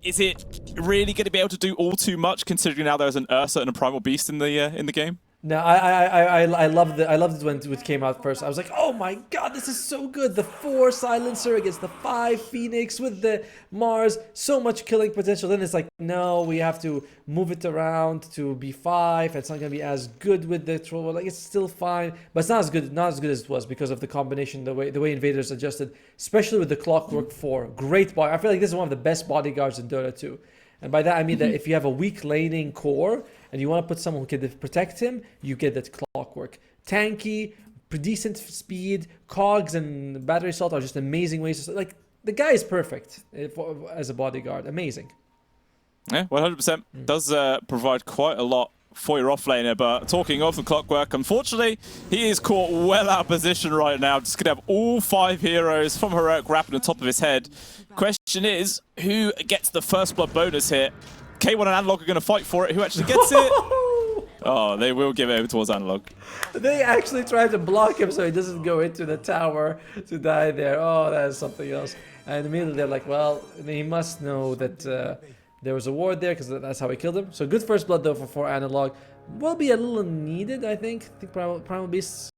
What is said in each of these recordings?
is it really going to be able to do all too much, considering now there's an Ursa and a Primal Beast in the game? No, I loved it when it came out first. I was like, oh my god, this is so good. The 4 Silencer against the 5 Phoenix with the Mars, so much killing potential. Then it's like, no, we have to move it around to B5. It's not gonna be as good with the troll. Like, it's still fine, but it's not as good as it was because of the combination, the way Invaders adjusted, especially with the Clockwork 4. Great body. I feel like this is one of the best bodyguards in Dota 2. And by that I mean that if you have a weak laning core and you want to put someone who can protect him, you get that Clockwork. Tanky, decent speed, cogs and battery salt are just amazing ways to... Like, the guy is perfect as a bodyguard. Amazing. Yeah, 100%. Does provide quite a lot for your offlaner, but talking of the Clockwork, unfortunately, he is caught well out of position right now. Just going to have all 5 heroes from Heroic wrapping on top of his head. Question is, who gets the first blood bonus here? K1 and Analog are going to fight for it. Who actually gets it? Oh, they will give it over towards Analog. They actually tried to block him so he doesn't go into the tower to die there. Oh, that is something else. And immediately they're like, well, he must know that there was a ward there because that's how he killed him. So good first blood though for Analog. Will be a little needed, I think. I think Primal Beast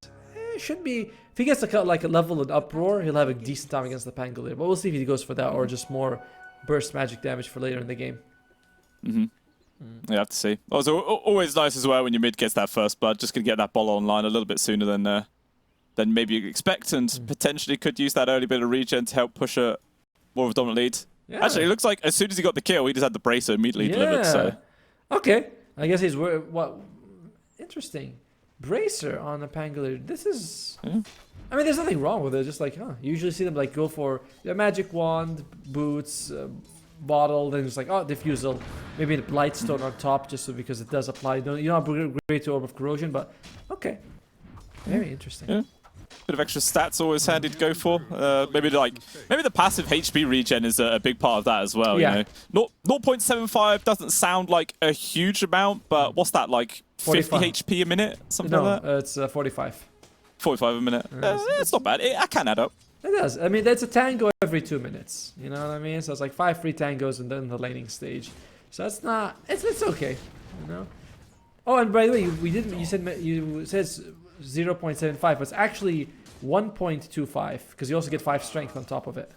should be... If he gets like a level in Uproar, he'll have a decent time against the Pangolier. But we'll see if he goes for that or just more burst magic damage for later in the game. You have to see. Also, always nice as well when your mid gets that first blood. Just gonna get that ball online a little bit sooner than maybe you expect, and potentially could use that early bit of regen to help push a more of a dominant lead. Yeah. Actually, it looks like as soon as he got the kill, he just had the bracer immediately delivered. So okay, I guess he's what interesting. Bracer on a Pangolier. This is... I mean, there's nothing wrong with it. Just like, you usually see them like go for a magic wand, boots, bottle, then it's like, oh, diffusal. Maybe the Blightstone on top, just so because it does apply. You don't have great Orb of Corrosion, but okay. Very interesting. Yeah. Bit of extra stats always handy to go for. Maybe the passive HP regen is a big part of that as well. Yeah. You know, 0.75 doesn't sound like a huge amount, but what's that, like 50 HP a minute, something like that? No, it's 45. 45 a minute. It's not bad. It can add up. It does. I mean, that's a tango every 2 minutes. You know what I mean? So it's like 5 free tangos and then the laning stage. So it's not. It's okay. You know. Oh, and by the way, you said 0.75, but it's actually 1.25 because you also get 5 strength on top of it.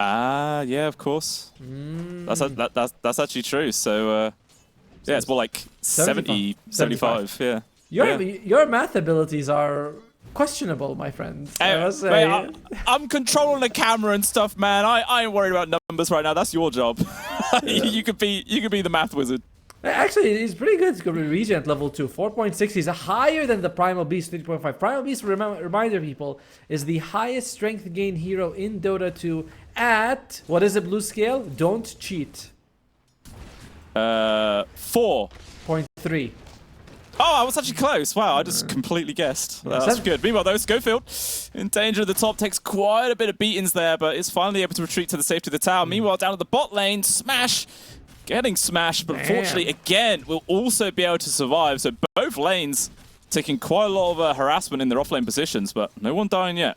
Ah, yeah, of course. That's actually true. So yeah, it's more like 70, 75. Yeah. Your math abilities are questionable, my friend. I'm controlling the camera and stuff, man. I ain't worried about numbers right now. That's your job. you could be the math wizard. Actually, he's pretty good. Regen at level 2, 4.6. He's higher than the Primal Beast, 3.5. Primal Beast, reminder people, is the highest strength gain hero in Dota 2 at, what is the blue scale? Don't cheat. 4.3. Oh, I was actually close. Wow, I just completely guessed. That's good. Meanwhile, though, Schofield in danger at the top, takes quite a bit of beatings there, but is finally able to retreat to the safety of the tower. Meanwhile, down at the bot lane, Smash getting smashed, but unfortunately, again, will also be able to survive. So both lanes taking quite a lot of harassment in their offlane positions, but no one dying yet.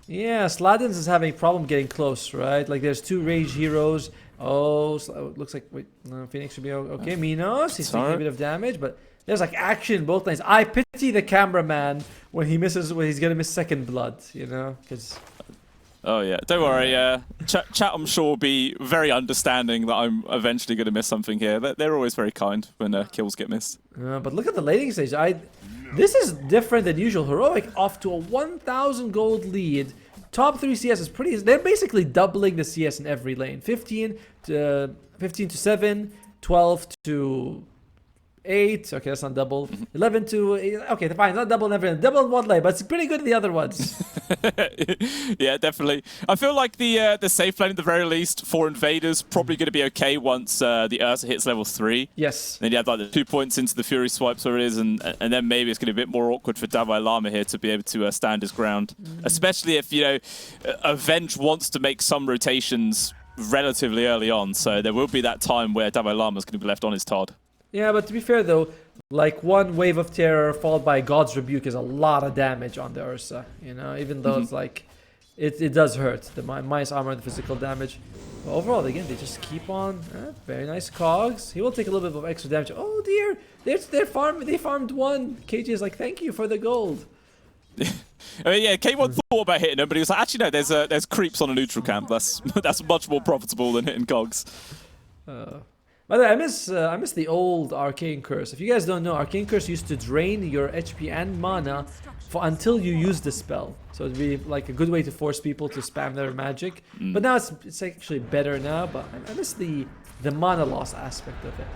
Yeah, Sladins is having a problem getting close, right? Like, there's 2 rage heroes. Oh, looks like, wait, no, Phoenix should be okay. Minos, he's taking a bit of damage, but there's like action in both lanes. I pity the cameraman when he misses, when he's gonna miss second blood, you know, because... Oh yeah, don't worry. Chat, I'm sure, will be very understanding that I'm eventually going to miss something here. They're always very kind when kills get missed. But look at the laning stage. This is different than usual. Heroic off to a 1,000 gold lead. Top 3 CS is pretty... They're basically doubling the CS in every lane. 15 to 7, 12 to 8. Okay, that's not double. 11 to 8. Okay, fine. Not double in every lane. Double in one lane, but it's pretty good in the other ones. Yeah, definitely. I feel like the safe lane at the very least for Invaders probably going to be okay once the Ursa hits level 3. Yes. Then you have like the 2 points into the Fury swipes where it is, and then maybe it's going to be a bit more awkward for Davai Lama here to be able to stand his ground. Especially if, you know, Avenge wants to make some rotations relatively early on. So there will be that time where Davai Lama is going to be left on his Todd. Yeah, but to be fair though, like one wave of terror followed by God's Rebuke is a lot of damage on the Ursa, you know, even though it's like, it does hurt, the minus armor and the physical damage. Well, overall, again, they just keep on. Very nice cogs. He will take a little bit of extra damage. Oh dear, they farmed one. KJ is like, thank you for the gold. I mean, yeah, K1 thought about hitting him, but he was like, actually no, there's creeps on a neutral camp. That's much more profitable than hitting cogs. By the way, I miss the old Arcane Curse. If you guys don't know, Arcane Curse used to drain your HP and mana until you use the spell. So it'd be like a good way to force people to spam their magic. But now it's actually better now. But I miss the mana loss aspect of it.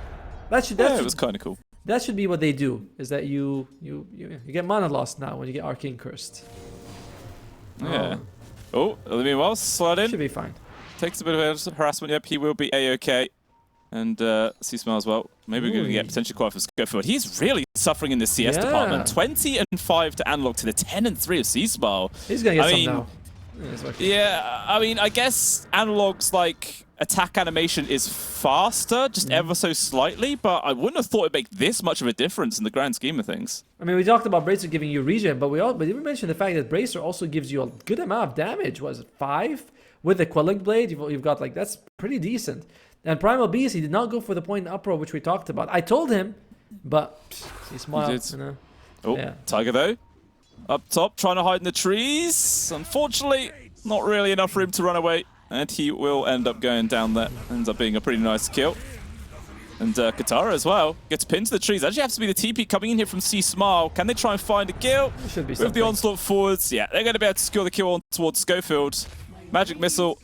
It was kind of cool. That should be what they do. Is that you get mana loss now when you get Arcane Cursed. Yeah. Oh, meanwhile, slide in. Should be fine. Takes a bit of harassment. Yep, he will be A-OK. And C-Smile as well. Maybe we're going to get potentially quite a Scofield. He's really suffering in the CS department. 20 and 5 to Analog to the 10 and 3 of C-Smile. He's going to get some now. Yeah, I mean, I guess Analog's like attack animation is faster, just ever so slightly, but I wouldn't have thought it'd make this much of a difference in the grand scheme of things. I mean, we talked about Bracer giving you regen, but we didn't mention the fact that Bracer also gives you a good amount of damage. Was it 5? With the Quelling Blade, you've got like, that's pretty decent. And Primal Beast, he did not go for the point in uproar, which we talked about. I told him, but he smiled. You know? Oh, yeah. Tiger though. Up top, trying to hide in the trees. Unfortunately, not really enough room to run away. And he will end up going down there. Ends up being a pretty nice kill. And Katara as well gets pinned to the trees. Actually has to be the TP coming in here from C-Smile. Can they try and find a kill? Should be with the onslaught forwards. Yeah, they're going to be able to secure the kill on towards Schofield. Magic Missile.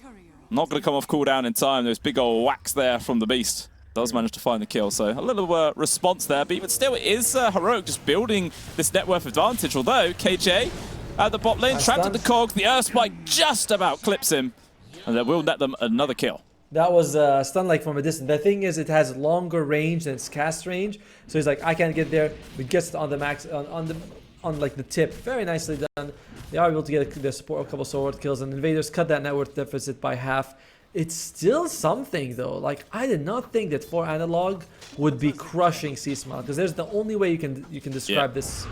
Not going to come off cooldown in time. There's big old whacks there from the Beast. Does manage to find the kill, so a little response there. But even still, it is Heroic just building this net worth advantage. Although KJ at the bot lane, trapped at the cogs. The Earth Spike just about clips him. And that will net them another kill. That was stun like from a distance. The thing is, it has longer range than its cast range. So he's like, I can't get there. But gets it on the max, on like the tip. Very nicely done. They are able to get the support a couple sword kills, and Invaders cut that net worth deficit by half. It's still something though. Like, I did not think that 4 Analog would be crushing C-Smile, because there's the only way you can describe this.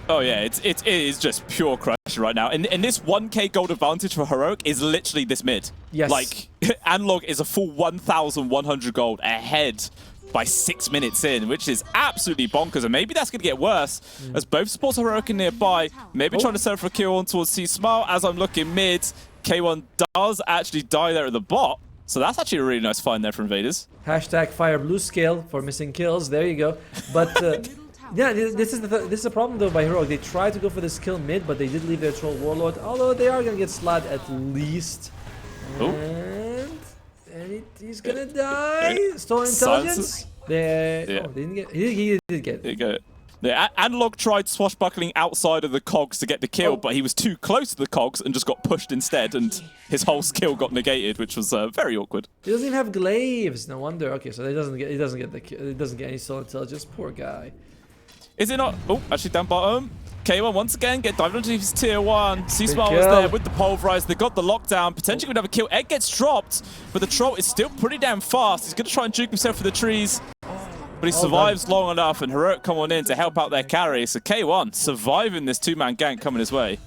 Oh yeah, it is just pure crush right now. And this 1k gold advantage for Heroic is literally this mid. Yes. Like, Analog is a full 1,100 gold ahead by 6 minutes in, which is absolutely bonkers. And maybe that's going to get worse as both supports are Heroic and nearby. Maybe trying to set up for a kill on towards C-Smile. As I'm looking mid, K1 does actually die there at the bot. So that's actually a really nice find there for Invaders. Hashtag fire blue scale for missing kills. There you go. But yeah, this is a problem though by Heroic. They tried to go for this kill mid, but they did leave their Troll Warlord. Although they are going to get slat at least. And he's gonna die. Stolen intelligence. They didn't get. He did get it. There you go. Yeah, Analog tried swashbuckling outside of the cogs to get the kill, but he was too close to the cogs and just got pushed instead, and his whole skill got negated, which was very awkward. He doesn't even have glaives. No wonder. Okay, so he doesn't get any stolen intelligence. Poor guy. Is it not? Oh, actually down bottom. K1 once again get dived into his tier 1. C-Smile was there with the pulverize. They got the lockdown. Potentially would have a kill. Egg gets dropped, but the troll is still pretty damn fast. He's going to try and juke himself for the trees, but he survives long enough, and Heroic come on in to help out their carry. So K1 surviving this 2-man gank coming his way.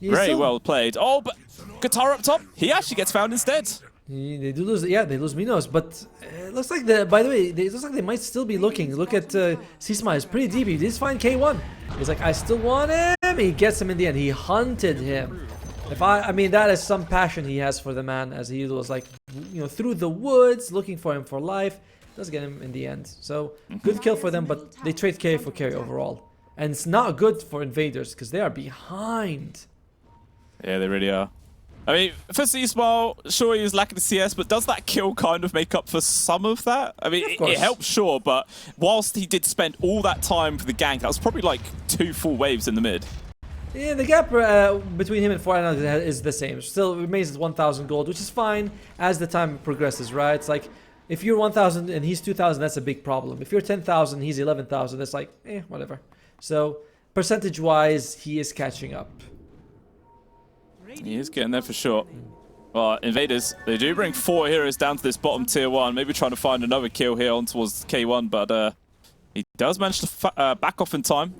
Very well played. Oh, but Guitar up top. He actually gets found instead. They do lose, yeah, they lose Minos, but it looks like by the way, it looks like they might still be looking. Look at C-Smile, he's pretty deep. He did find K1. He's like, I still want him. He gets him in the end. He hunted him. I mean, that is some passion he has for the man, as he was like, you know, through the woods, looking for him for life. Does get him in the end. So good kill for them, but they trade carry for carry overall, and it's not good for Invaders because they are behind. Yeah, they really are. I mean, for C-Smile, sure he was lacking the CS, but does that kill kind of make up for some of that? I mean, it helps, sure, but whilst he did spend all that time for the gank, that was probably like 2 full waves in the mid. Yeah, the gap between him and Fortnite is the same. Still remains at 1,000 gold, which is fine as the time progresses, right? It's like, if you're 1,000 and he's 2,000, that's a big problem. If you're 10,000, he's 11,000, that's like, whatever. So, percentage-wise, he is catching up. He is getting there for sure. Well, Invaders, they do bring 4 heroes down to this bottom tier 1. Maybe trying to find another kill here on towards K1, but he does manage to back off in time.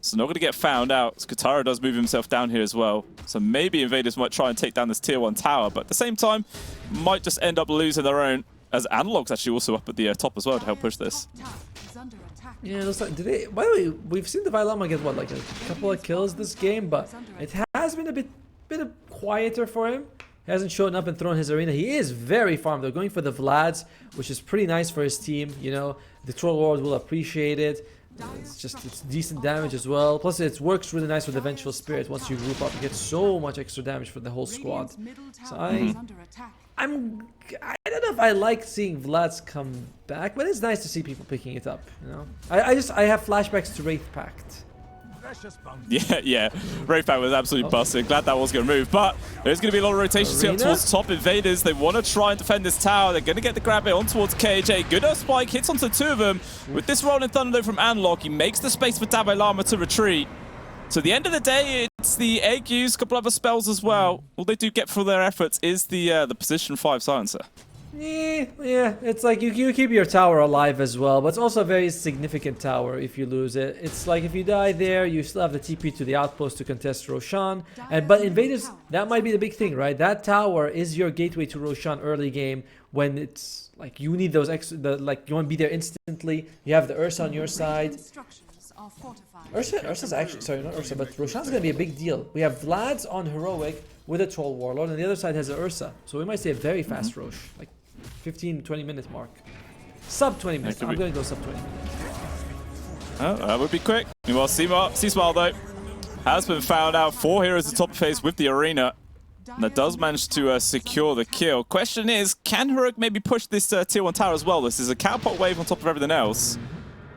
So not going to get found out. Skatara does move himself down here as well. So maybe Invaders might try and take down this tier 1 tower, but at the same time, might just end up losing their own, as Analog's actually also up at the top as well to help push this. Yeah, it looks like, did they, by the way, we've seen the Vailama get, what, like a couple of kills this game, but it has been a bit quieter for him. He hasn't shown up and thrown his arena. He is very farmed. They're going for the Vlads, which is pretty nice for his team. You know, the Troll Wars will appreciate it. It's decent damage as well. Plus, it works really nice with the Vengeful Spirit. Once you group up, you get so much extra damage for the whole squad. So I don't know if I like seeing Vlads come back, but it's nice to see people picking it up. You know, I have flashbacks to Wraith Pact. Yeah. Wraith Pact was absolutely busted. Glad that was going to move, but there's going to be a lot of rotations here up towards top. Invaders, they want to try and defend this tower. They're going to get the grab here on towards KJ. Good enough spike, hits onto 2 of them. With this Rolling Thunder from Analog, he makes the space for Dalai Lama to retreat. So at the end of the day, it's the egg use, a couple other spells as well. All they do get for their efforts is the position 5 silencer. Yeah, it's like you keep your tower alive as well, but it's also a very significant tower if you lose it. It's like if you die there, you still have the TP to the outpost to contest Roshan. But Invaders, that might be the big thing, right? That tower is your gateway to Roshan early game when it's like you need those extra, like you want to be there instantly. You have the Ursa on your side. Ursa's actually, sorry, not Ursa, but Roshan's going to be a big deal. We have Vlad's on Heroic with a Troll Warlord, and the other side has an Ursa. So we might see a very fast Rosh, like 15-20 minute mark. Sub 20 minutes. I'm going to go sub 20 minutes. Oh, that would be quick. Meanwhile, C-Smile though has been found out. 4 heroes at top phase with the arena. And that does manage to secure the kill. Question is, can Heroic maybe push this tier 1 tower as well? This is a cowpot wave on top of everything else.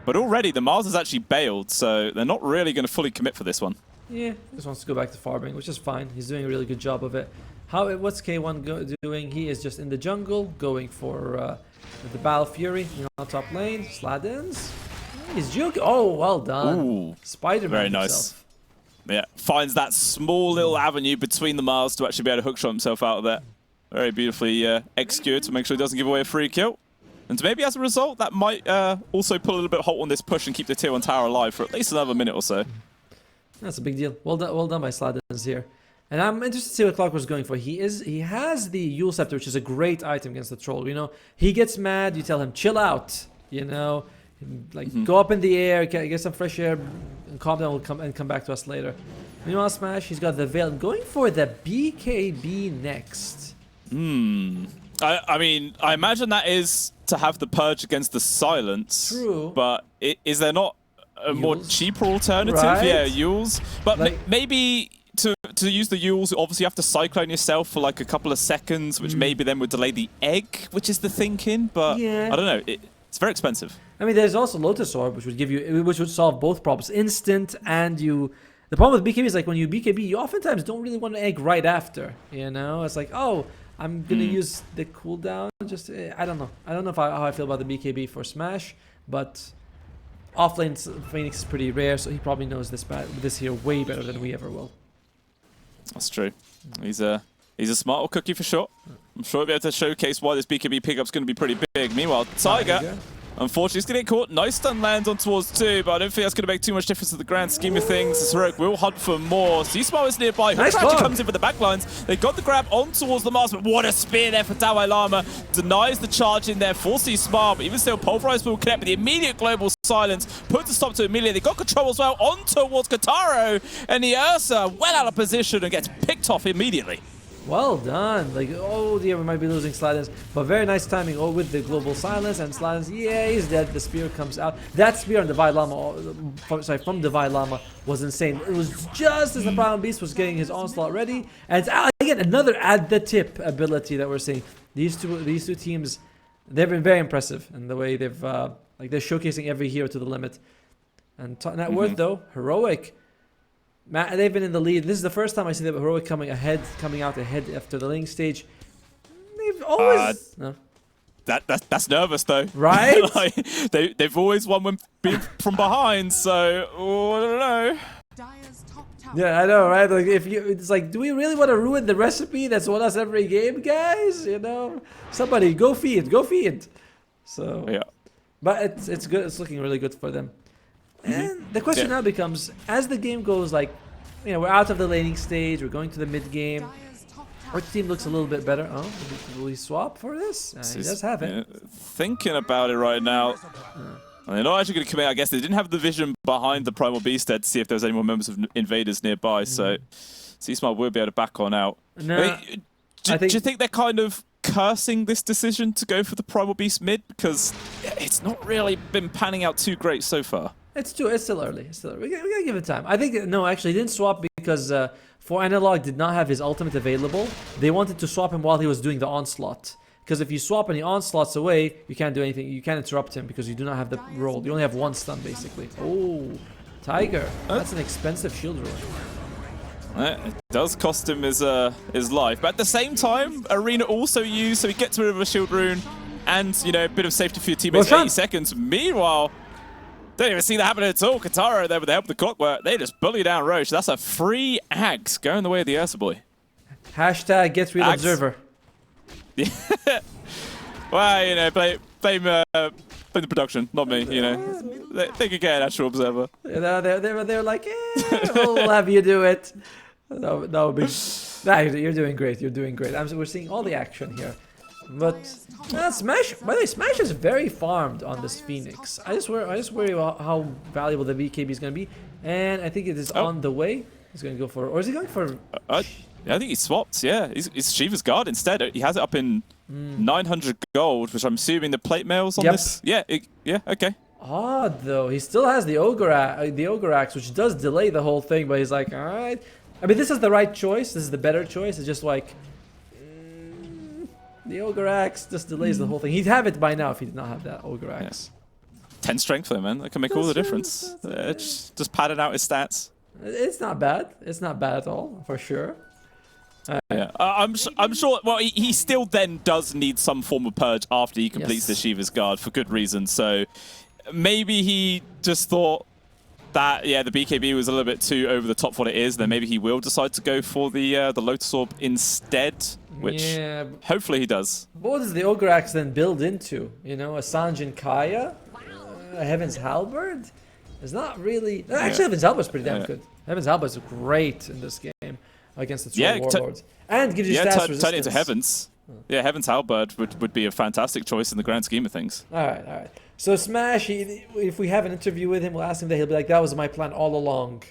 But already the Mars has actually bailed, so they're not really going to fully commit for this one. Yeah, he just wants to go back to farming, which is fine. He's doing a really good job of it. What's K1 doing? He is just in the jungle, going for the Battle Fury, on top lane. Sladens. He's juking. Oh, well done. Ooh, Spider-Man very nice. himself. Yeah, finds that small little avenue between the Mars to actually be able to hookshot himself out of there. Very beautifully executed to make sure he doesn't give away a free kill. And maybe as a result, that might also put a little bit of halt on this push and keep the tier 1 tower alive for at least another minute or so. That's a big deal. Well done by Sladens here. And I'm interested to see what Clockwork's going for. He has the Yule Scepter, which is a great item against the troll. You know, he gets mad, you tell him, chill out. You know, like go up in the air, get some fresh air, and calm down. We'll come back to us later. Meanwhile, Smash, he's got the Veil. Going for the BKB next. I mean, I imagine that is to have the purge against the silence. True. But is there not a more cheaper alternative? Right? Yeah, Yules. But like, maybe to use the Yules, obviously you have to cyclone yourself for like a couple of seconds, which maybe then would delay the egg, which is the thinking. But yeah. I don't know. It's very expensive. I mean, there's also Lotus Orb, which would solve both problems. Instant and you. The problem with BKB is like when you BKB, you oftentimes don't really want an egg right after. You know, it's like, oh, I'm gonna use the cooldown. Just I don't know. I don't know how I feel about the BKB for Smash, but offlane Phoenix is pretty rare, so he probably knows this here way better than we ever will. That's true. He's a smart little cookie for sure. I'm sure he'll be able to showcase why this BKB pickup's going to be pretty big. Meanwhile, Tiger, unfortunately, he's going to get caught. Nice stun lands on towards 2, but I don't think that's going to make too much difference to the grand scheme of things. As Heroic will hunt for more. C-Smile is nearby. Nice actually comes in for the backlines. They got the grab on towards the Mars, but what a spear there for Dalai Lama. Denies the charge in there for C-Smile, but even still, Pulverize will connect with the immediate global silence. Puts a stop to immediately. They got control as well on towards Kataro, and the Ursa well out of position and gets picked off immediately. Well done. Like, oh dear, we might be losing Sladens, but very nice timing. Oh, with the global silence, and Sladens, yeah, he's dead. The spear comes out. That spear on Divine Lama, from Divine Lama was insane. It was just as the Primal Beast was getting his onslaught ready, and it's again another add the tip ability that we're seeing. These two teams, they've been very impressive in the way they've like they're showcasing every hero to the limit. And net worth though, Heroic. They've been in the lead. This is the first time I see the Heroic coming out ahead after the laning stage. They've always That's nervous though, right? Like, they've always won when being from behind. So I don't know. Yeah, I know, right? Like it's like, do we really want to ruin the recipe that's won us every game, guys? You know, somebody go feed. So yeah, but it's good. It's looking really good for them. And the question now becomes, as the game goes, like, we're out of the laning stage, we're going to the mid game. Which team looks a little bit better? Oh, will he swap for this? He does have it. Thinking about it right now. They're not actually going to commit. I guess they didn't have the vision behind the Primal Beast there to see if there was any more members of Invaders nearby. So C-Smart will be able to back on out. No, do you think they're kind of cursing this decision to go for the Primal Beast mid? Because it's not really been panning out too great so far. It's still early. We gotta give it time. I think, no, actually, he didn't swap because for Analog did not have his ultimate available. They wanted to swap him while he was doing the onslaught. Because if you swap and he onslaughts away, you can't do anything. You can't interrupt him because you do not have the roll. You only have one stun, basically. Oh, Tiger. That's an expensive shield roll. It does cost him his life. But at the same time, Arena also used, so he gets rid of a shield rune and, a bit of safety for your teammates. 80 seconds. Meanwhile, don't even see that happening at all. Katara there with the help of the clockwork. They just bully down Roche. That's a free Axe going the way of the Ursa boy. Hashtag get real observer. Yeah. Well, blame the production, not me. They could get an actual observer. They're like, we'll have you do it. That would be. Nah, you're doing great. You're doing great. We're seeing all the action here. But Smash, by the way, Smash is very farmed on this Phoenix. I just worry about how valuable the BKB is going to be, and I think it is on the way. He's going to go for, or is he going for? I think he swapped. Yeah, he's Shiva's Guard instead. He has it up in 900 gold, which I'm assuming the plate mail's on this. Yeah, okay. Odd though, he still has the Ogre Axe, which does delay the whole thing, but he's like, all right. I mean, this is the right choice. This is the better choice. It's just like. The Ogre Axe just delays the whole thing. He'd have it by now if he did not have that Ogre Axe. 10 strength though, man. That can make all the difference. Just padding out his stats. It's not bad. It's not bad at all, for sure. Yeah, I'm sure. Well, he still then does need some form of purge after he completes the Shiva's Guard for good reason. So maybe he just thought that the BKB was a little bit too over the top for what it is. Then maybe he will decide to go for the Lotus Orb instead. Which hopefully he does. What does the Ogre Axe then build into? A Sanjin Kaya? A Heaven's Halberd? It's not really... Actually, Heaven's Halberd's pretty damn good. Heaven's Halberd's great in this game against the Troll Warlords. And gives you stats resistance. Turn it into Heavens. Yeah, Heaven's Halberd would be a fantastic choice in the grand scheme of things. Alright. So Smash, if we have an interview with him, we'll ask him that. He'll be like, that was my plan all along.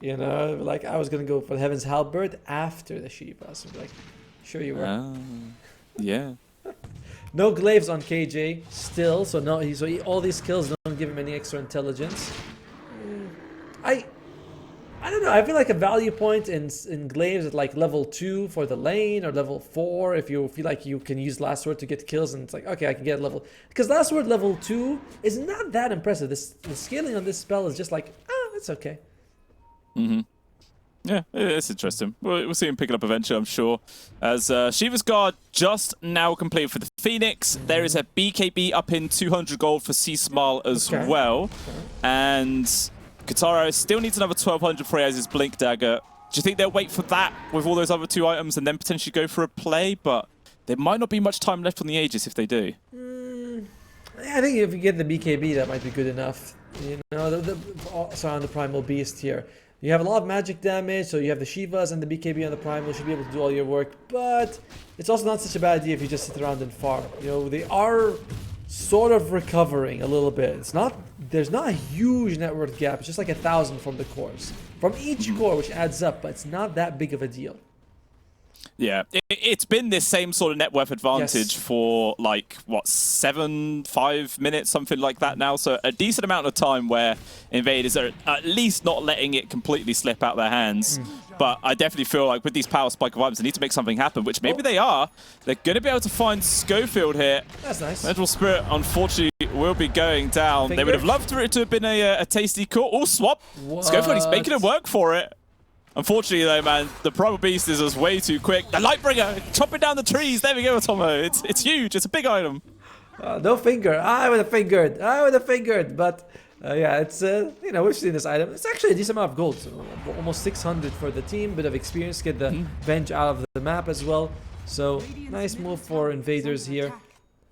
Like, I was going to go for the Heaven's Halberd after the Shiva. So like... Sure you were. Yeah. No glaives on KJ still, so all these skills don't give him any extra intelligence. I don't know. I feel like a value point in glaives at like level 2 for the lane or level 4 if you feel like you can use Last Word to get kills and it's like, okay, I can get level, because Last Word level 2 is not that impressive. The scaling on this spell is just like, it's okay. Yeah, it's interesting. We'll see him pick it up eventually, I'm sure. As Shiva's Guard just now complete for the Phoenix. There is a BKB up in 200 gold for C-Smile as well. And Katara still needs another 1200 before he has his Blink Dagger. Do you think they'll wait for that with all those other 2 items and then potentially go for a play? But there might not be much time left on the Aegis if they do. I think if you get the BKB, that might be good enough. Also on the Primal Beast here. You have a lot of magic damage, so you have the Shivas and the BKB on the Primal. You should be able to do all your work, but it's also not such a bad idea if you just sit around and farm. They are sort of recovering a little bit. There's not a huge net worth gap. It's just like 1,000 from the cores. From each core, which adds up, but it's not that big of a deal. Yeah, it's been this same sort of net worth advantage for like, 5 minutes, something like that now. So a decent amount of time where Invaders are at least not letting it completely slip out their hands. But I definitely feel like with these power spike of items, they need to make something happen, which maybe they are. They're going to be able to find Schofield here. That's nice. Mental Spirit, unfortunately, will be going down. They would have loved for it to have been a tasty call. Oh, swap. What? Schofield, he's making it work for it. Unfortunately, though, man, the Primal Beast is just way too quick. The Lightbringer, chopping down the trees. There we go, Tomo. It's huge. It's a big item. No finger. I would have fingered. But yeah, it's we've seen this item. It's actually a decent amount of gold. So almost 600 for the team. Bit of experience. Get the bench out of the map as well. So nice move for Invaders here.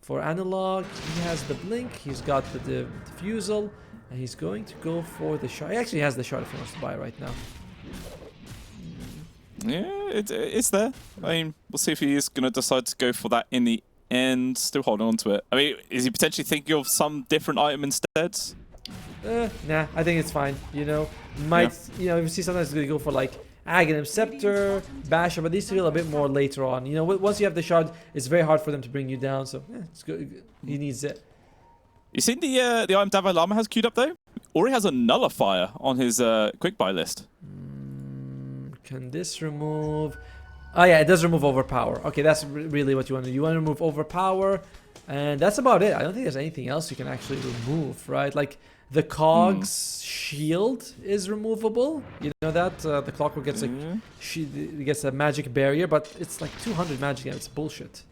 For Analog, he has the blink. He's got the diffusal. And he's going to go for the shard. He actually has the shard if he wants to buy right now. Yeah, it's there. I mean, we'll see if he is going to decide to go for that in the end. Still holding on to it. I mean, is he potentially thinking of some different item instead? Nah, I think it's fine. You know, you see sometimes it's going to go for like Aghanim Scepter, Basher, but these feel a bit more later on. You know, once you have the shard, it's very hard for them to bring you down. So it's good. He needs it. You seen the item Dalai Lama has queued up though? Already has a nullifier on his quick buy list. Can this remove? Oh yeah, it does remove Overpower. Okay, that's really what you want to do. You want to remove Overpower, and that's about it. I don't think there's anything else you can actually remove, right? Like the Cog's shield is removable. You know that the Clockwork gets gets a magic barrier, but it's like 200 magic and it's bullshit.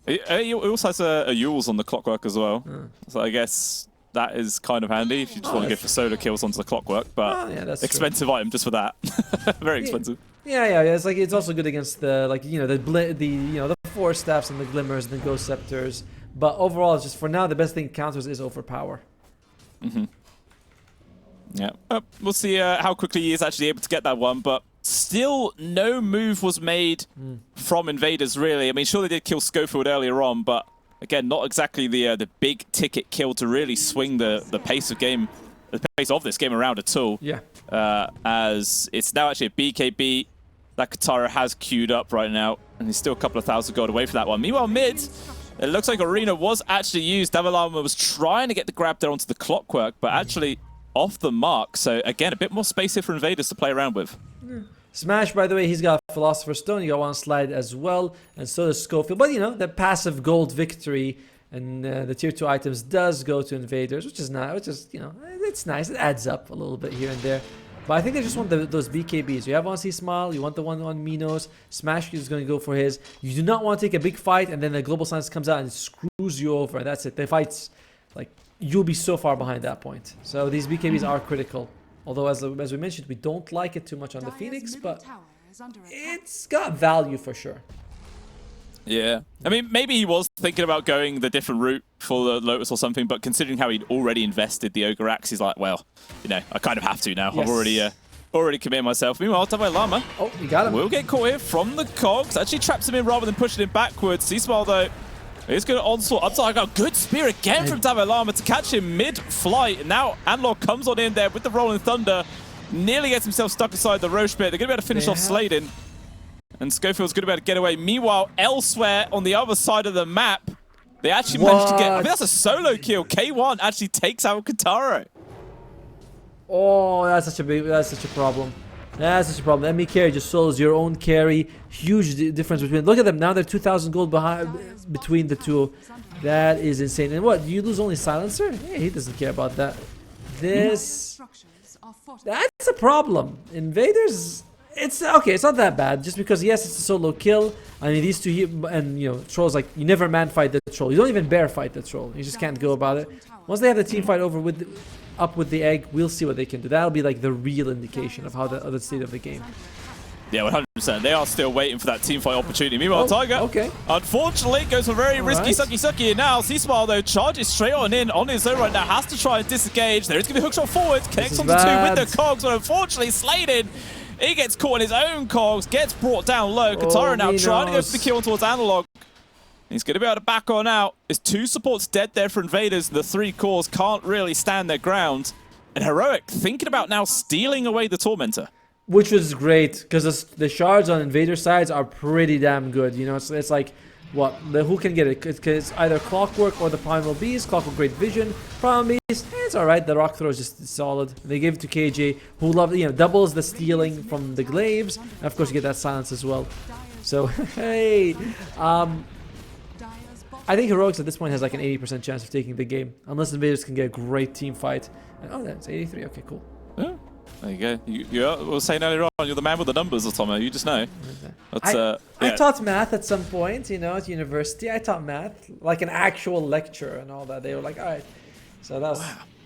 It also has a Yules on the Clockwork as well. So I guess that is kind of handy if you just want to go for solo kills onto the Clockwork, but that's expensive item just for that. Very expensive. Yeah. It's like it's also good against the the Force Staffs and the Glimmers and the Ghost Scepters. But overall, it's just for now the best thing counters is Overpower. Yeah, we'll see how quickly he is actually able to get that one, but still no move was made from Invaders, really. I mean, sure they did kill Schofield earlier on, but again, not exactly the big ticket kill to really swing the pace of this game around at all. Yeah. As it's now actually a BKB that Katara has queued up right now, and he's still a couple of thousand gold away from that one. Meanwhile, mid, it looks like Arena was actually used. Dalai Lama was trying to get the grab there onto the Clockwork, but actually off the mark. So again, a bit more space here for Invaders to play around with. Smash, by the way, he's got Philosopher's Stone. You got one slide as well, and so does Schofield. But you know, the passive gold victory and the tier 2 items does go to Invaders, which is you know, it's nice. It adds up a little bit here and there. But I think they just want those BKBs. You have one C Smile, you want the one on Minos. Smash is going to go for his. You do not want to take a big fight, and then the Global Silence comes out and screws you over. And that's it. The fight's like you'll be so far behind that point. So these BKBs are critical. Although, as we mentioned, we don't like it too much on the Phoenix, but it's got value for sure. Yeah. I mean, maybe he was thinking about going the different route for the Lotus or something, but considering how he'd already invested the Ogre Axe, he's like, well, you know, I kind of have to now. Yes. I've already committed myself. Meanwhile, Dalai Lama you got him. Will get caught here from the Cogs. Actually traps him in rather than pushing him backwards. C-Smile, though, he's going to onslaught up to like a good spear again from Dalai Lama to catch him mid-flight. Now Analog comes on in there with the Rolling Thunder. Nearly gets himself stuck inside the Roche pit. They're going to be able to finish off Sladen. And Schofield's going to be able to get away. Meanwhile, elsewhere on the other side of the map, they actually managed to get... I think that's a solo kill. K1 actually takes out Katara. Oh, that's such a problem. That's such a problem. Enemy carry just solos your own carry. Huge difference between... Look at them. Now they're 2,000 gold between the two. That is insane. And what? You lose only Silencer? Yeah, he doesn't care about that. That's a problem. Invaders... It's okay, it's not that bad, just because yes, it's a solo kill. I mean, these two and you know, trolls, like you never man fight the troll. You don't even bear fight the troll. You just can't go about it. Once they have the team fight over up with the egg, we'll see what they can do. That'll be like the real indication of how the state of the game. Yeah, 100%. They are still waiting for that team fight opportunity. Meanwhile, Tiger, unfortunately, goes for very risky sucky. And now, C-Smile, though, charges straight on in on his own right now. Has to try and disengage. There is going to be a hookshot forward. Connects onto two with the Cogs, but unfortunately, Sladen, he gets caught in his own Cogs, gets brought down low. Katara now trying to go for the kill towards Analog. He's going to be able to back on out. His two supports dead there for Invaders. The three cores can't really stand their ground. And Heroic thinking about now stealing away the Tormentor. Which was great, because the shards on Invader sides are pretty damn good. You know, it's like, what? Who can get it? It's either Clockwork or the Primal Beast. Clockwork, Great Vision. Primal Beast, it's alright. The Rock Throw is just solid. They gave it to KJ, who doubles the stealing from the Glaives. And of course, you get that silence as well. So, hey. I think Heroics at this point has like an 80% chance of taking the game. Unless Invaders can get a great team fight. Oh, that's 83. Okay, cool. Yeah. There you go. You were saying earlier on, you're the man with the numbers, Otomo. You just know. I taught math at some point, you know, at university. I taught math, like an actual lecture and all that. They were like, all right. So that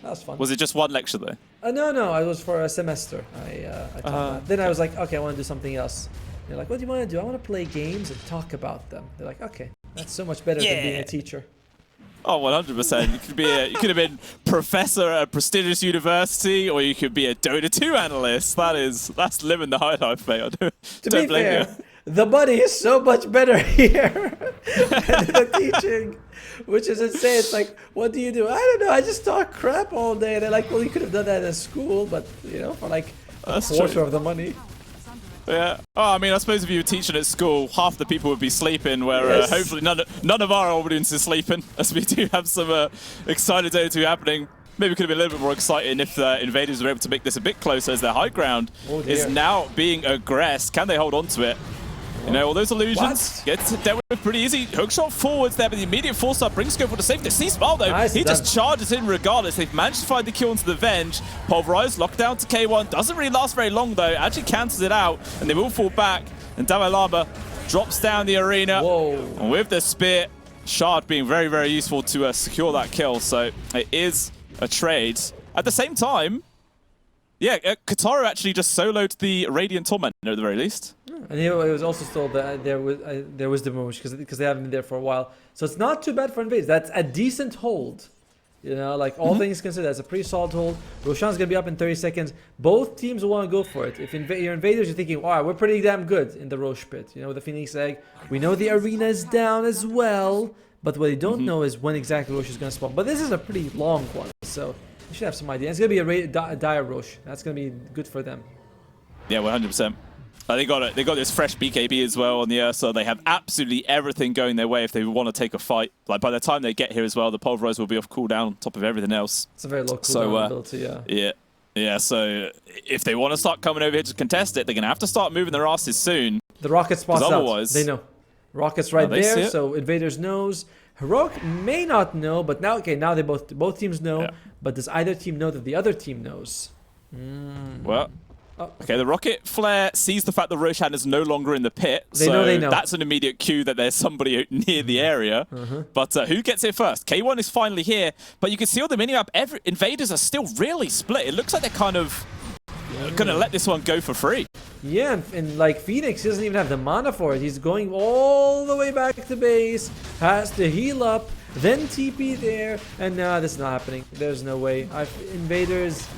was fun. Was it just one lecture, though? No. It was for a semester. I taught math. Then I was like, okay, I want to do something else. They're like, what do you want to do? I want to play games and talk about them. They're like, okay, that's so much better than being a teacher. Oh, 100%. You could have been professor at a prestigious university, or you could be a Dota2 analyst. That's living the high life, mate. To be fair, the money is so much better here than the teaching, which is insane. It's like, what do you do? I don't know. I just talk crap all day. And they're like, well, you could have done that in school, but you know, for like a quarter of the money. Yeah. Oh, I mean, I suppose if you were teaching at school, half the people would be sleeping, where hopefully none of our audience is sleeping, as we do have some excited Dota2 happening. Maybe it could have been a little bit more exciting if the Invaders were able to make this a bit closer, as their high ground is now being aggressed. Can they hold on to it? You know, all those illusions get dealt with pretty easy. Hookshot forwards there, but the immediate force up brings Scope for the safety. C-Smile though, he just charges in regardless. They've managed to find the kill into the Venge. Pulverize, locked down to K1. Doesn't really last very long though. Actually cancels it out, and they will fall back. And Dalai Lama drops down the arena. Whoa. And with the spear, Shard being very, very useful to secure that kill. So it is a trade. At the same time, yeah, Kataru actually just soloed the Radiant Tormentor at the very least. And it was also told that there was the Moosh because they haven't been there for a while. So it's not too bad for Invaders. That's a decent hold. You know, like all things considered, that's a pretty solid hold. Roshan's going to be up in 30 seconds. Both teams will want to go for it. If you're Invaders, you're thinking, wow, we're pretty damn good in the Roche pit. You know, with the Phoenix Egg. We know the arena is down as well. But what they don't know is when exactly Roche is going to spawn. But this is a pretty long one. So you should have some idea. It's going to be a dire Roche. That's going to be good for them. Yeah, 100%. They got this fresh BKB as well on the Earth, so they have absolutely everything going their way if they want to take a fight. Like by the time they get here as well, the Pulverize will be off cooldown on top of everything else. It's a very low cooldown ability, yeah. Yeah, so if they want to start coming over here to contest it, they're going to have to start moving their asses soon. The Rocket spot's otherwise, out. They know. Rocket's right there, so Invaders knows. Heroic may not know, but now, now they both teams know. Yeah. But does either team know that the other team knows? Well... Okay, the Rocket Flare sees the fact that Roshan is no longer in the pit, they know. That's an immediate cue that there's somebody near the area. But who gets it first? K1 is finally here, but you can see on the minimap, Invaders are still really split. It looks like they're kind of going to let this one go for free. Yeah, and like Phoenix doesn't even have the mana for it. He's going all the way back to base, has to heal up, then TP there, and this is not happening. There's no way. Invaders...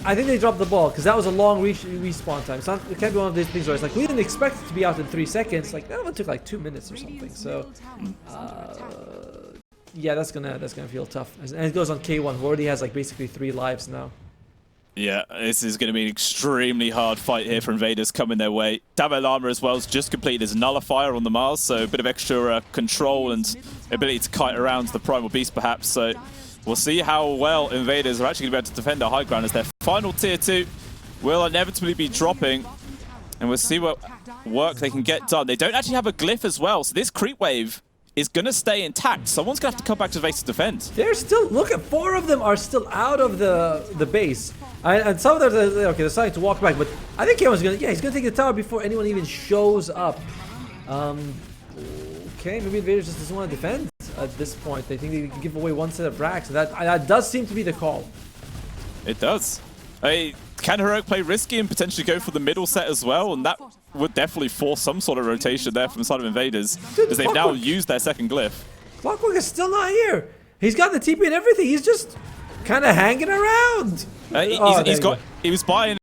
I think they dropped the ball because that was a long respawn time. It can't be one of these things where it's like we didn't expect it to be out in 3 seconds. Like that one took like 2 minutes or something. So yeah, that's gonna feel tough. And it goes on K1, who already has like basically 3 lives now. Yeah, this is going to be an extremely hard fight here for Invaders coming their way. Davo Lama as well has just completed his Nullifier on the Mars, so a bit of extra control and ability to kite around the Primal Beast perhaps. So we'll see how well Invaders are actually going to be able to defend their high ground as their final tier 2 will inevitably be dropping. And we'll see what work they can get done. They don't actually have a glyph as well, so this creep wave is going to stay intact. Someone's going to have to come back to the base to defend. They're still, look at 4 of them are still out of the base. And some of them, okay, they're starting to walk back, but I think K1's going to, he's going to take the tower before anyone even shows up. Okay, maybe Invaders just doesn't want to defend at this point. They think they can give away 1 set of racks. That does seem to be the call. It does. Can Heroic play risky and potentially go for the middle set as well? And that would definitely force some sort of rotation there from the side of Invaders, as they've now used their second glyph. Clockwork is still not here. He's got the TP and everything. He's just kind of hanging around. He was buying.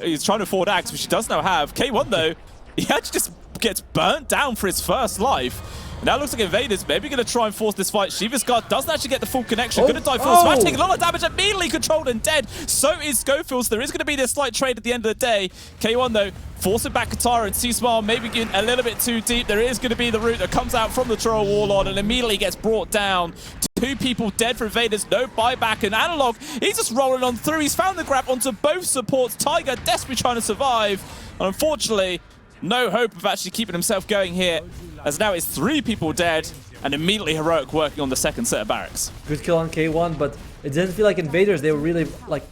He's trying to afford Axe, which he does now have. K1 though, he actually just gets burnt down for his first life. Now it looks like Invaders maybe going to try and force this fight. Shiva's Guard doesn't actually get the full connection. Going to die full smash, taking a lot of damage, immediately controlled and dead. So is Schofield. So there is going to be this slight trade at the end of the day. K1 though, forcing back Katara and C-Smile maybe getting a little bit too deep. There is going to be the route that comes out from the Troll Warlord and immediately gets brought down. 2 people dead for Invaders, no buyback, and Analog, he's just rolling on through. He's found the grab onto both supports. Tiger desperately trying to survive. And unfortunately, no hope of actually keeping himself going here, as now it's 3 people dead and immediately Heroic working on the second set of barracks. Good kill on K1, but it didn't feel like Invaders, they were really like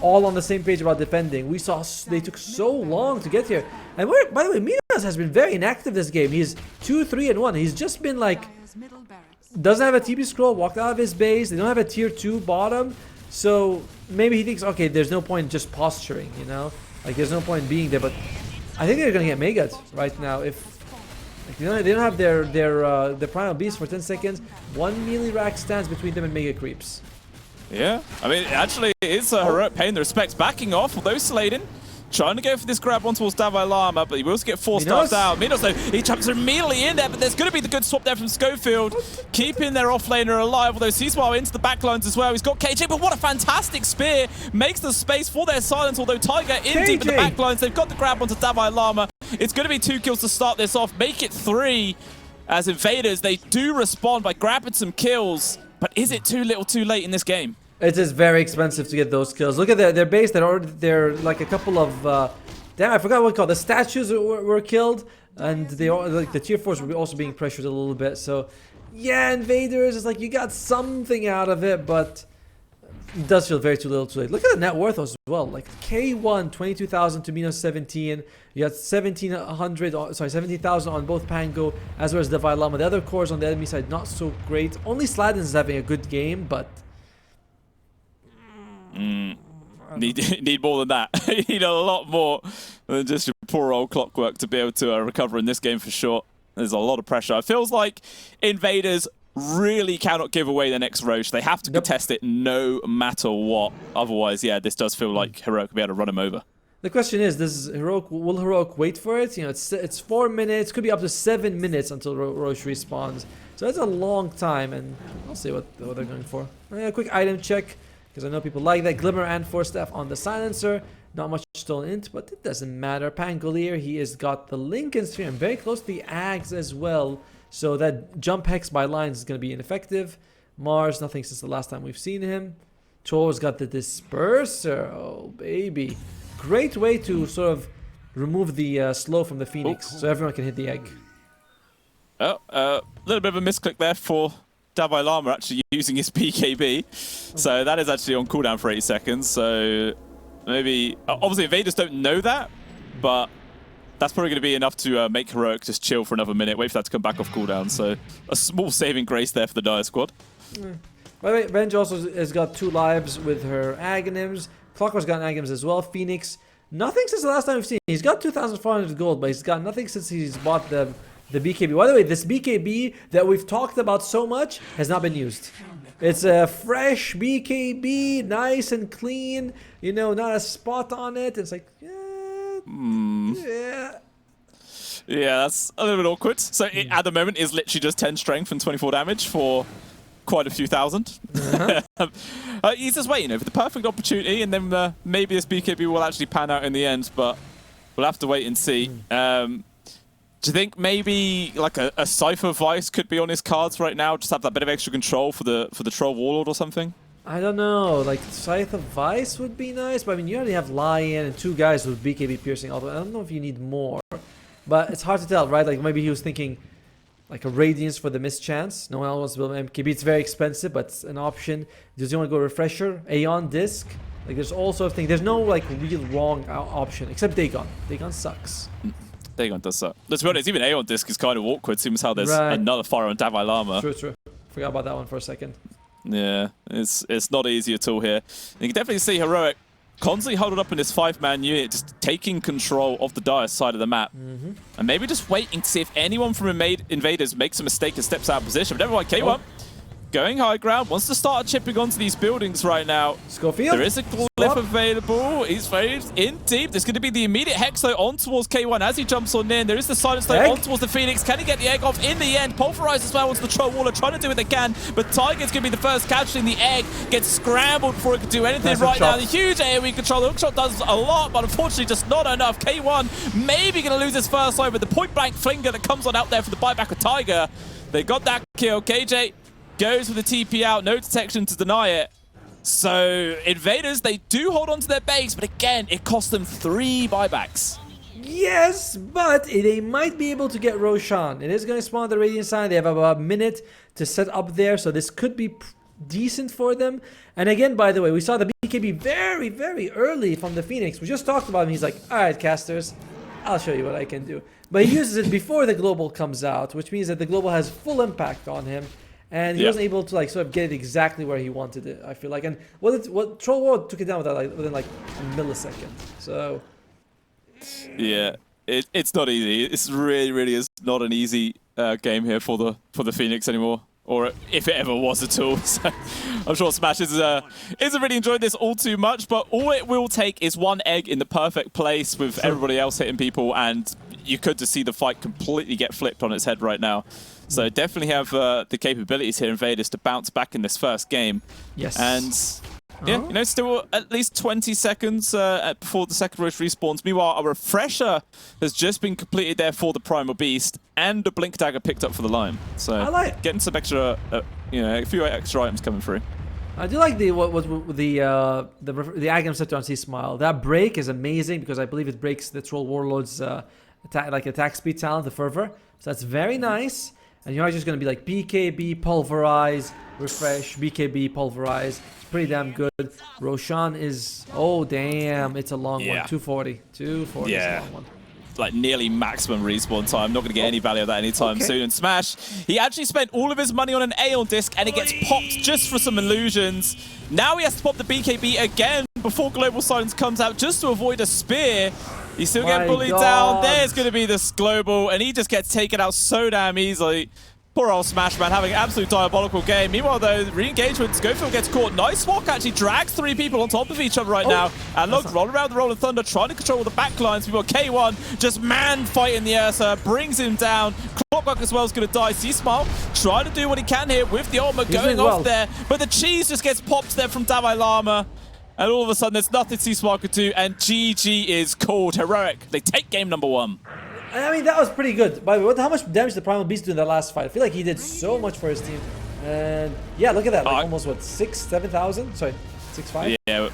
all on the same page about defending. We saw they took so long to get here. And by the way, Minas has been very inactive this game. He's 2-3-1. He's just been like, doesn't have a TP scroll, walked out of his base. They don't have a tier 2 bottom. So maybe he thinks, okay, there's no point just posturing, you know? Like there's no point being there, but I think they're going to get Megad right now. If Like, they don't have their primal beast for 10 seconds. 1 melee rack stands between them and mega creeps. Yeah, I mean, actually, it's Heroic paying the respects, backing off, although Sladen trying to go for this grab on towards Davai Lama, but he will also get 4 stars down. Minos, though, he jumps immediately in there, but there's going to be the good swap there from Schofield, keeping their offlaner alive, although Seasmile into the backlines as well. He's got KJ, but what a fantastic spear. Makes the space for their silence, although Tiger in deep in the backlines. They've got the grab onto Davai Lama. It's going to be 2 kills to start this off, make it 3. As Invaders, they do respond by grabbing some kills, but is it too little too late in this game? It is very expensive to get those kills. Look at their base. They're like a couple of damn, I forgot what it's called. The statues were killed, and they all, like the tier 4s were also being pressured a little bit. So yeah, Invaders is like you got something out of it, but it does feel very too little too late. Look at the net worth as well. Like K1 22,000 to Minos 17. You got 17,000 on both Pango as well as Davai Lama. The other cores on the enemy side not so great. Only Sladin is having a good game, but Need more than that. You need a lot more than just your poor old Clockwork to be able to recover in this game for sure. There's a lot of pressure. It feels like Invaders really cannot give away their next Roche. They have to contest it no matter what. Otherwise, yeah, this does feel like Heroic will be able to run him over. The question is, will Heroic wait for it? You know, it's 4 minutes, could be up to 7 minutes until Roche respawns. So that's a long time, and I'll see what they're going for. A quick item check, because I know people like that. Glimmer and Force Staff on the silencer. Not much stolen int, but it doesn't matter. Pangolier, he has got the Lincoln Sphere and very close to the Ags as well. So that jump hex by lines is going to be ineffective. Mars, nothing since the last time we've seen him. Cho's got the Disperser. Oh, baby. Great way to sort of remove the slow from the Phoenix, so everyone can hit the egg. Oh, a little bit of a misclick there for Davai Lama actually using his PKB. So that is actually on cooldown for 80 seconds. So maybe, obviously Invaders don't know that, but that's probably going to be enough to make Heroic just chill for another minute, wait for that to come back off cooldown. So a small saving grace there for the Dire squad. By the way, Venge also has got 2 lives with her Aghanims. Clockwork's got Aghanims as well. Phoenix, nothing since the last time we've seen. He's got 2,400 gold, but he's got nothing since he's bought the BKB. By the way, this BKB that we've talked about so much has not been used. It's a fresh BKB, nice and clean. You know, not a spot on it. It's like, yeah. Yeah, that's a little bit awkward. So it, at the moment, is literally just 10 strength and 24 damage for quite a few thousand. He's just waiting for the perfect opportunity, and then maybe this BKB will actually pan out in the end, but we'll have to wait and see. Do you think maybe like a Cypher Vice could be on his cards right now? Just have that bit of extra control for the Troll Warlord or something? I don't know. Like Scythe of Vice would be nice, but I mean you already have Lion and 2 guys with BKB piercing. Although I don't know if you need more, but it's hard to tell, right? Like maybe he was thinking like a Radiance for the mischance. No one else wants to build an MKB. It's very expensive, but it's an option. Does he want to go Refresher? Aeon Disc? Like there's all sorts of things. There's no like real wrong option except Dagon. Dagon sucks. Dagon does suck. Let's be honest, even Aeon Disc is kind of awkward, seems how there's another fire on Davai Lama. True. Forgot about that one for a second. Yeah, it's not easy at all here. You can definitely see Heroic constantly huddled up in this 5-man unit, just taking control of the Dire side of the map. And maybe just waiting to see if anyone from Invaders makes a mistake and steps out of position. But never mind, K1 going high ground, wants to start chipping onto these buildings right now. Schofield. There is a glyph available. He's very in deep. There's going to be the immediate Hex though on towards K1 as he jumps on in. There is the Silence though on towards the Phoenix. Can he get the egg off in the end? Pulverize as well onto the Troll Waller, trying to do what they can, but Tiger's going to be the first casualty. The egg gets scrambled before it can do anything right now. The huge AoE control. The hookshot does a lot, but unfortunately just not enough. K1 maybe going to lose his first line, but the point blank flinger that comes on out there for the buyback of Tiger. They got that kill. KJ goes with the TP out, no detection to deny it. So Invaders, they do hold on to their base, but again, it cost them 3 buybacks. Yes, but they might be able to get Roshan. It is going to spawn the Radiant side. They have about a minute to set up there, so this could be decent for them. And again, by the way, we saw the BKB very, very early from the Phoenix. We just talked about him. He's like, all right, casters, I'll show you what I can do. But he uses it before the global comes out, which means that the global has full impact on him. And he wasn't able to like sort of get it exactly where he wanted it, I feel like. And what Troll World took it down within like a millisecond. So yeah, It's not easy. It's really is not an easy game here for the Phoenix anymore, or if it ever was at all. So I'm sure Smash isn't really enjoyed this all too much, but all it will take is one egg in the perfect place with everybody else hitting people, and you could just see the fight completely get flipped on its head right now. So definitely have the capabilities here, Invaders, to bounce back in this first game. Yes. And yeah, you know, still at least 20 seconds before the second rush respawns. Meanwhile, a refresher has just been completed there for the Primal Beast, and a Blink Dagger picked up for the Lime. So I like getting some extra, you know, a few extra items coming through. I do like the Agam Scepter on C-Smile. That break is amazing because I believe it breaks the Troll Warlord's attack speed talent, the Fervor. So that's very nice. And you're just going to be like BKB, Pulverize, Refresh, BKB, Pulverize. It's pretty damn good. Roshan is... Oh, damn. It's a long one. 240. 240 yeah. is a long one. Like nearly maximum respawn time. Not going to get any value of that anytime soon. And Smash, he actually spent all of his money on an Aeon Disc, and it gets popped just for some illusions. Now he has to pop the BKB again before Global Silence comes out just to avoid a spear. He's still getting bullied down. There's going to be this Global, and he just gets taken out so damn easily. Poor old Smash Man having an absolute diabolical game. Meanwhile, though, re-engagement, Schofield gets caught. Nice walk actually drags 3 people on top of each other right now. And look, roll around the Rolling Thunder, trying to control the backlines. We've got K1 just man fighting the Ursa, brings him down. Clockwork as well is going to die. C-Smile trying to do what he can here with the ultimate going off there. But the cheese just gets popped there from Dalai Lama. And all of a sudden, there's nothing C-Smile could do. And GG is called. Heroic. They take game number 1. I mean, that was pretty good. By the way, how much damage did the Primal Beast do in that last fight? I feel like he did so much for his team. And yeah, look at that. Like almost, what, 7,000? Sorry, 6,500? Yeah.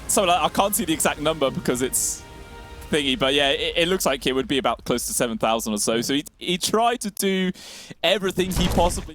So like, I can't see the exact number because it's thingy. But yeah, it looks like it would be about close to 7,000 or so. So he tried to do everything he possibly